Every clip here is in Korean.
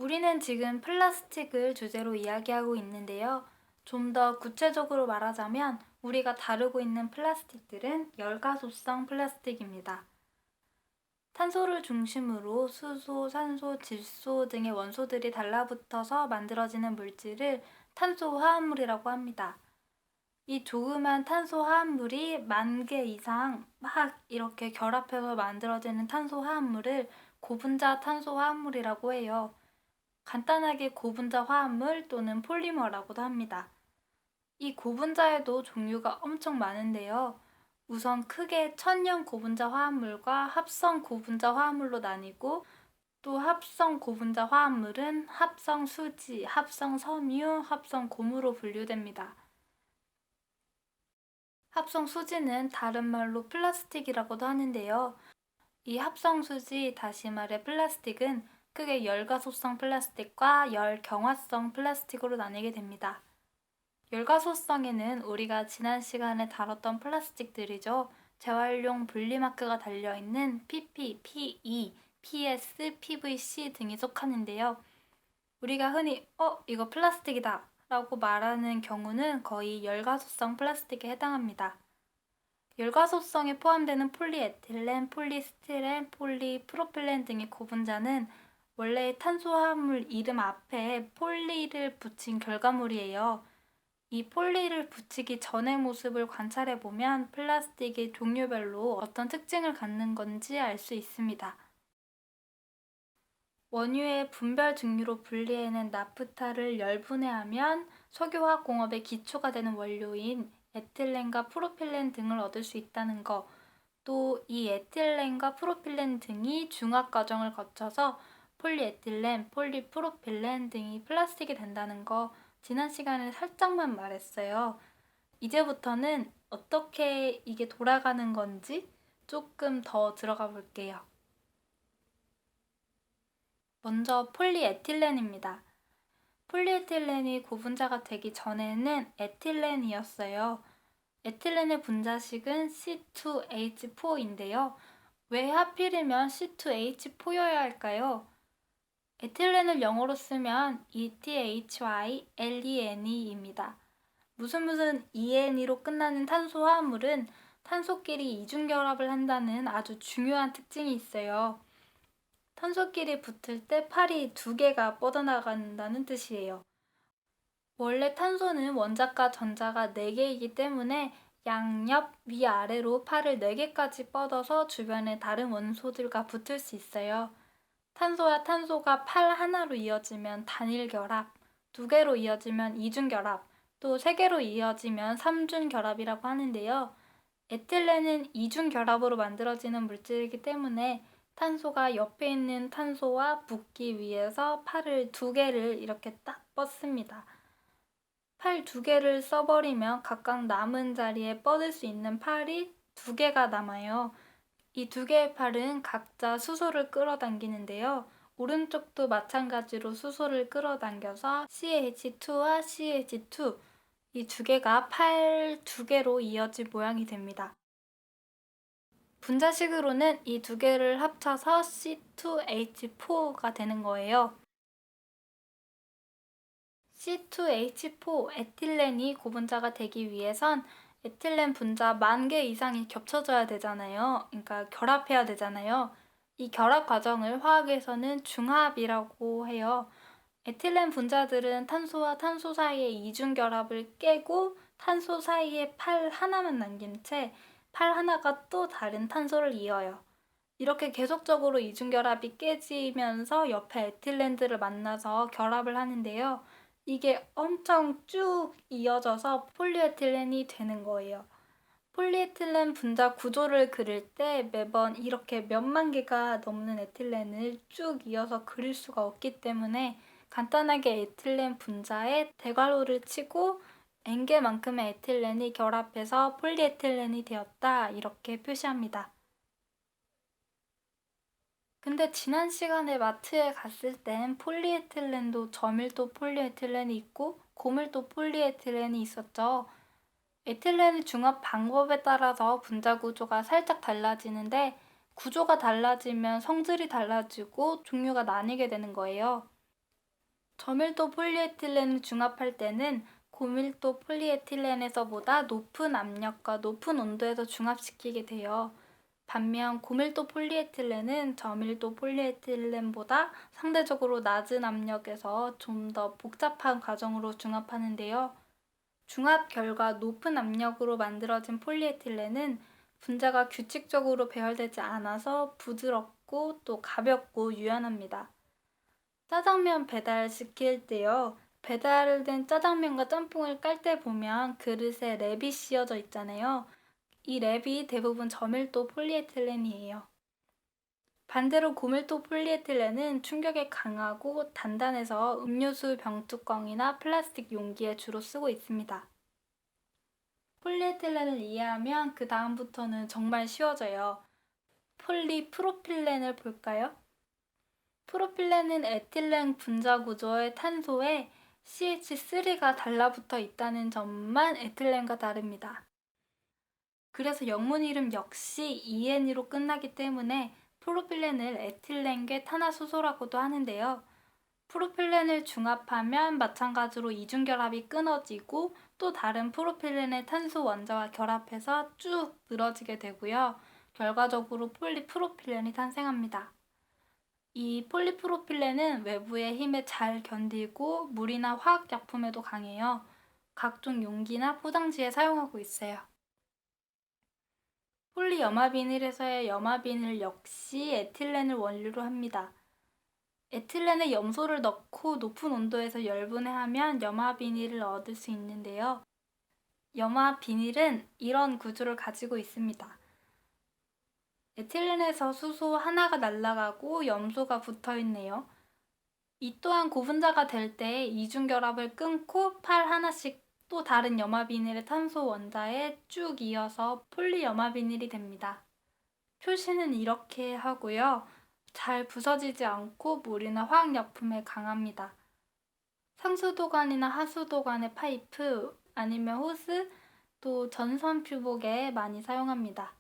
우리는 지금 플라스틱을 주제로 이야기하고 있는데요. 좀 더 구체적으로 말하자면 우리가 다루고 있는 플라스틱들은 열가소성 플라스틱입니다. 탄소를 중심으로 수소, 산소, 질소 등의 원소들이 달라붙어서 만들어지는 물질을 탄소 화합물이라고 합니다. 이 조그만 탄소 화합물이 10,000개 이상 막 이렇게 결합해서 만들어지는 탄소 화합물을 고분자 탄소 화합물이라고 해요. 간단하게 고분자 화합물 또는 폴리머라고도 합니다. 이 고분자에도 종류가 엄청 많은데요. 우선 크게 천연 고분자 화합물과 합성 고분자 화합물로 나뉘고, 또 합성 고분자 화합물은 합성 수지, 합성 섬유, 합성 고무로 분류됩니다. 합성 수지는 다른 말로 플라스틱이라고도 하는데요. 이 합성 수지, 다시 말해 플라스틱은 크게 열가소성 플라스틱과 열경화성 플라스틱으로 나뉘게 됩니다. 열가소성에는 우리가 지난 시간에 다뤘던 플라스틱들이죠. 재활용 분리마크가 달려있는 PP, PE, PS, PVC 등이 속하는데요. 우리가 흔히 이거 플라스틱이다 라고 말하는 경우는 거의 열가소성 플라스틱에 해당합니다. 열가소성에 포함되는 폴리에틸렌, 폴리스티렌, 폴리프로필렌 등의 고분자는 원래 탄소화합물 이름 앞에 폴리를 붙인 결과물이에요. 이 폴리를 붙이기 전의 모습을 관찰해보면 플라스틱이 종류별로 어떤 특징을 갖는 건지 알 수 있습니다. 원유의 분별 증류로 분리해낸 나프타를 열분해하면 석유화학공업의 기초가 되는 원료인 에틸렌과 프로필렌 등을 얻을 수 있다는 것, 또 이 에틸렌과 프로필렌 등이 중화 과정을 거쳐서 폴리에틸렌, 폴리프로필렌 등이 플라스틱이 된다는 거 지난 시간에 살짝만 말했어요. 이제부터는 어떻게 이게 돌아가는 건지 조금 더 들어가 볼게요. 먼저 폴리에틸렌입니다. 폴리에틸렌이 고분자가 되기 전에는 에틸렌이었어요. 에틸렌의 분자식은 C2H4인데요. 왜 하필이면 C2H4여야 할까요? 에틸렌을 영어로 쓰면 ETHYLENE입니다. 무슨 ENE로 끝나는 탄소 화합물은 탄소끼리 이중결합을 한다는 아주 중요한 특징이 있어요. 탄소끼리 붙을 때 팔이 2개가 뻗어나간다는 뜻이에요. 원래 탄소는 원자과 전자가 4개이기 때문에 양옆 위아래로 팔을 4개까지 뻗어서 주변에 다른 원소들과 붙을 수 있어요. 탄소와 탄소가 팔 하나로 이어지면 단일결합, 2개로 이어지면 이중결합, 또 3개로 이어지면 삼중결합이라고 하는데요. 에틸렌은 이중결합으로 만들어지는 물질이기 때문에 탄소가 옆에 있는 탄소와 붙기 위해서 팔을 2개를 이렇게 딱 뻗습니다. 팔 2개를 써버리면 각각 남은 자리에 뻗을 수 있는 팔이 2개가 남아요. 이 2개의 팔은 각자 수소를 끌어당기는데요. 오른쪽도 마찬가지로 수소를 끌어당겨서 CH2와 CH2, 이 2개가 팔 2개로 이어진 모양이 됩니다. 분자식으로는 이 2개를 합쳐서 C2H4가 되는 거예요. C2H4 에틸렌이 고분자가 되기 위해선 에틸렌 분자 10,000개 이상이 겹쳐져야 되잖아요. 그러니까 결합해야 되잖아요. 이 결합 과정을 화학에서는 중합이라고 해요. 에틸렌 분자들은 탄소와 탄소 사이의 이중결합을 깨고 탄소 사이에 팔 하나만 남긴 채 팔 하나가 또 다른 탄소를 이어요. 이렇게 계속적으로 이중결합이 깨지면서 옆에 에틸렌들을 만나서 결합을 하는데요. 이게 엄청 쭉 이어져서 폴리에틸렌이 되는 거예요. 폴리에틸렌 분자 구조를 그릴 때 매번 이렇게 몇만 개가 넘는 에틸렌을 쭉 이어서 그릴 수가 없기 때문에 간단하게 에틸렌 분자에 대괄호를 치고 N개만큼의 에틸렌이 결합해서 폴리에틸렌이 되었다 이렇게 표시합니다. 근데 지난 시간에 마트에 갔을 땐 폴리에틸렌도 저밀도 폴리에틸렌이 있고 고밀도 폴리에틸렌이 있었죠. 에틸렌의 중합 방법에 따라서 분자 구조가 살짝 달라지는데 구조가 달라지면 성질이 달라지고 종류가 나뉘게 되는 거예요. 저밀도 폴리에틸렌을 중합할 때는 고밀도 폴리에틸렌에서보다 높은 압력과 높은 온도에서 중합시키게 돼요. 반면 고밀도 폴리에틸렌은 저밀도 폴리에틸렌보다 상대적으로 낮은 압력에서 좀 더 복잡한 과정으로 중합하는데요. 중합 결과 높은 압력으로 만들어진 폴리에틸렌은 분자가 규칙적으로 배열되지 않아서 부드럽고 또 가볍고 유연합니다. 짜장면 배달시킬 때요. 배달된 짜장면과 짬뽕을 깔 때 보면 그릇에 랩이 씌워져 있잖아요. 이 랩이 대부분 저밀도 폴리에틸렌이에요. 반대로 고밀도 폴리에틸렌은 충격에 강하고 단단해서 음료수 병뚜껑이나 플라스틱 용기에 주로 쓰고 있습니다. 폴리에틸렌을 이해하면 그 다음부터는 정말 쉬워져요. 폴리프로필렌을 볼까요? 프로필렌은 에틸렌 분자 구조의 탄소에 CH3가 달라붙어 있다는 점만 에틸렌과 다릅니다. 그래서 영문 이름 역시 EN으로 끝나기 때문에 프로필렌을 에틸렌계 탄화수소라고도 하는데요. 프로필렌을 중합하면 마찬가지로 이중결합이 끊어지고 또 다른 프로필렌의 탄소 원자와 결합해서 쭉 늘어지게 되고요. 결과적으로 폴리프로필렌이 탄생합니다. 이 폴리프로필렌은 외부의 힘에 잘 견디고 물이나 화학약품에도 강해요. 각종 용기나 포장지에 사용하고 있어요. 폴리염화비닐에서의 염화비닐 역시 에틸렌을 원료로 합니다. 에틸렌에 염소를 넣고 높은 온도에서 열분해하면 염화비닐을 얻을 수 있는데요. 염화비닐은 이런 구조를 가지고 있습니다. 에틸렌에서 수소 하나가 날아가고 염소가 붙어있네요. 이 또한 고분자가 될 때 이중결합을 끊고 팔 하나씩 또 다른 염화비닐의 탄소 원자에 쭉 이어서 폴리염화비닐이 됩니다. 표시는 이렇게 하고요. 잘 부서지지 않고 물이나 화학약품에 강합니다. 상수도관이나 하수도관의 파이프 아니면 호스 또 전선 퓨복에 많이 사용합니다.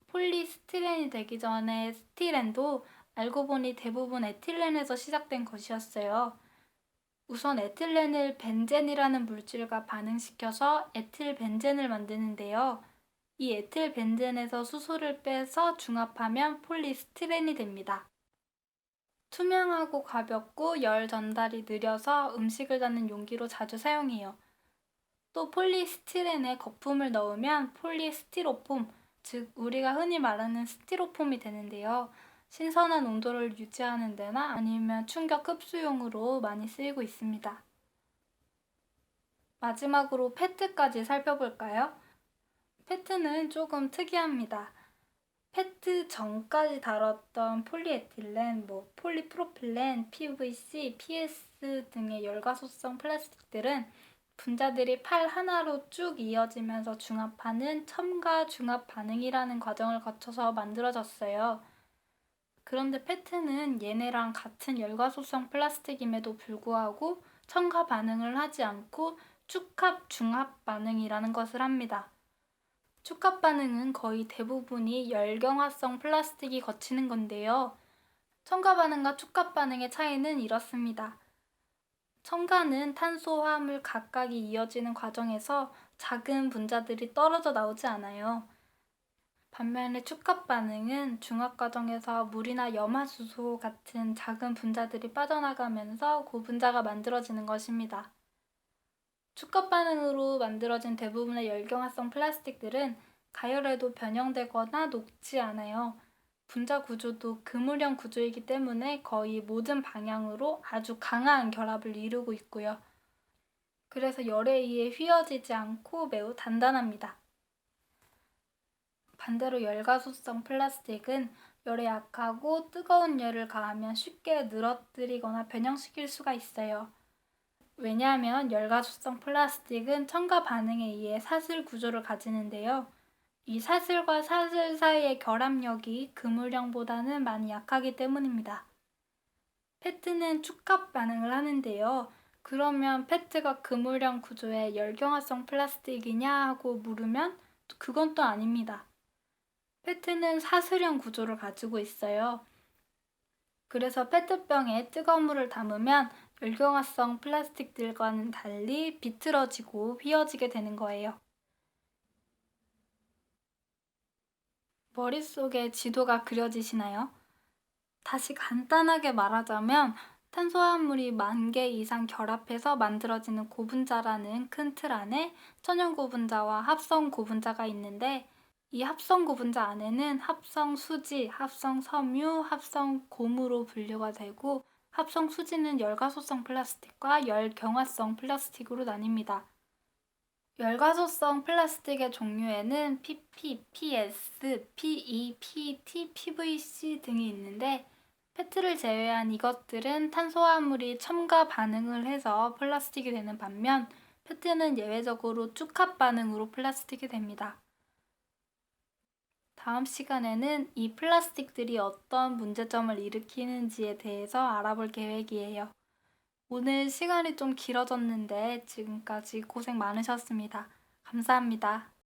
폴리스티렌이 되기 전에 스티렌도 알고 보니 대부분 에틸렌에서 시작된 것이었어요. 우선 에틸렌을 벤젠이라는 물질과 반응시켜서 에틸벤젠을 만드는데요. 이 에틸벤젠에서 수소를 빼서 중합하면 폴리스티렌이 됩니다. 투명하고 가볍고 열 전달이 느려서 음식을 담는 용기로 자주 사용해요. 또 폴리스티렌에 거품을 넣으면 폴리스티로폼, 즉 우리가 흔히 말하는 스티로폼이 되는데요. 신선한 온도를 유지하는 데나 아니면 충격 흡수용으로 많이 쓰이고 있습니다. 마지막으로 페트까지 살펴볼까요? 페트는 조금 특이합니다. 페트 전까지 다뤘던 폴리에틸렌, 폴리프로필렌, PVC, PS 등의 열가소성 플라스틱들은 분자들이 팔 하나로 쭉 이어지면서 중합하는 첨가 중합 반응이라는 과정을 거쳐서 만들어졌어요. 그런데 페트는 얘네랑 같은 열가소성 플라스틱임에도 불구하고 첨가 반응을 하지 않고 축합 중합 반응이라는 것을 합니다. 축합 반응은 거의 대부분이 열경화성 플라스틱이 거치는 건데요. 첨가 반응과 축합 반응의 차이는 이렇습니다. 첨가는 탄소 화합물 각각이 이어지는 과정에서 작은 분자들이 떨어져 나오지 않아요. 반면에 축합 반응은 중합 과정에서 물이나 염화수소 같은 작은 분자들이 빠져나가면서 고분자가 만들어지는 것입니다. 축합 반응으로 만들어진 대부분의 열경화성 플라스틱들은 가열해도 변형되거나 녹지 않아요. 분자 구조도 그물형 구조이기 때문에 거의 모든 방향으로 아주 강한 결합을 이루고 있고요. 그래서 열에 의해 휘어지지 않고 매우 단단합니다. 반대로 열가소성 플라스틱은 열에 약하고 뜨거운 열을 가하면 쉽게 늘어뜨리거나 변형시킬 수가 있어요. 왜냐하면 열가소성 플라스틱은 첨가 반응에 의해 사슬 구조를 가지는데요. 이 사슬과 사슬 사이의 결합력이 그물형보다는 많이 약하기 때문입니다. 페트는 축합 반응을 하는데요. 그러면 페트가 그물형 구조의 열경화성 플라스틱이냐 하고 물으면 그건 또 아닙니다. 페트는 사슬형 구조를 가지고 있어요. 그래서 페트병에 뜨거운 물을 담으면 열경화성 플라스틱들과는 달리 비틀어지고 휘어지게 되는 거예요. 머릿속에 지도가 그려지시나요? 다시 간단하게 말하자면 탄소화합물이 10,000개 이상 결합해서 만들어지는 고분자라는 큰 틀 안에 천연 고분자와 합성 고분자가 있는데, 이 합성 고분자 안에는 합성 수지, 합성 섬유, 합성 고무로 분류가 되고, 합성 수지는 열가소성 플라스틱과 열경화성 플라스틱으로 나뉩니다. 열가소성 플라스틱의 종류에는 PP, PS, PE, PET, PVC 등이 있는데, 페트를 제외한 이것들은 탄소화합물이 첨가 반응을 해서 플라스틱이 되는 반면, 페트는 예외적으로 쭉합 반응으로 플라스틱이 됩니다. 다음 시간에는 이 플라스틱들이 어떤 문제점을 일으키는지에 대해서 알아볼 계획이에요. 오늘 시간이 좀 길어졌는데 지금까지 고생 많으셨습니다. 감사합니다.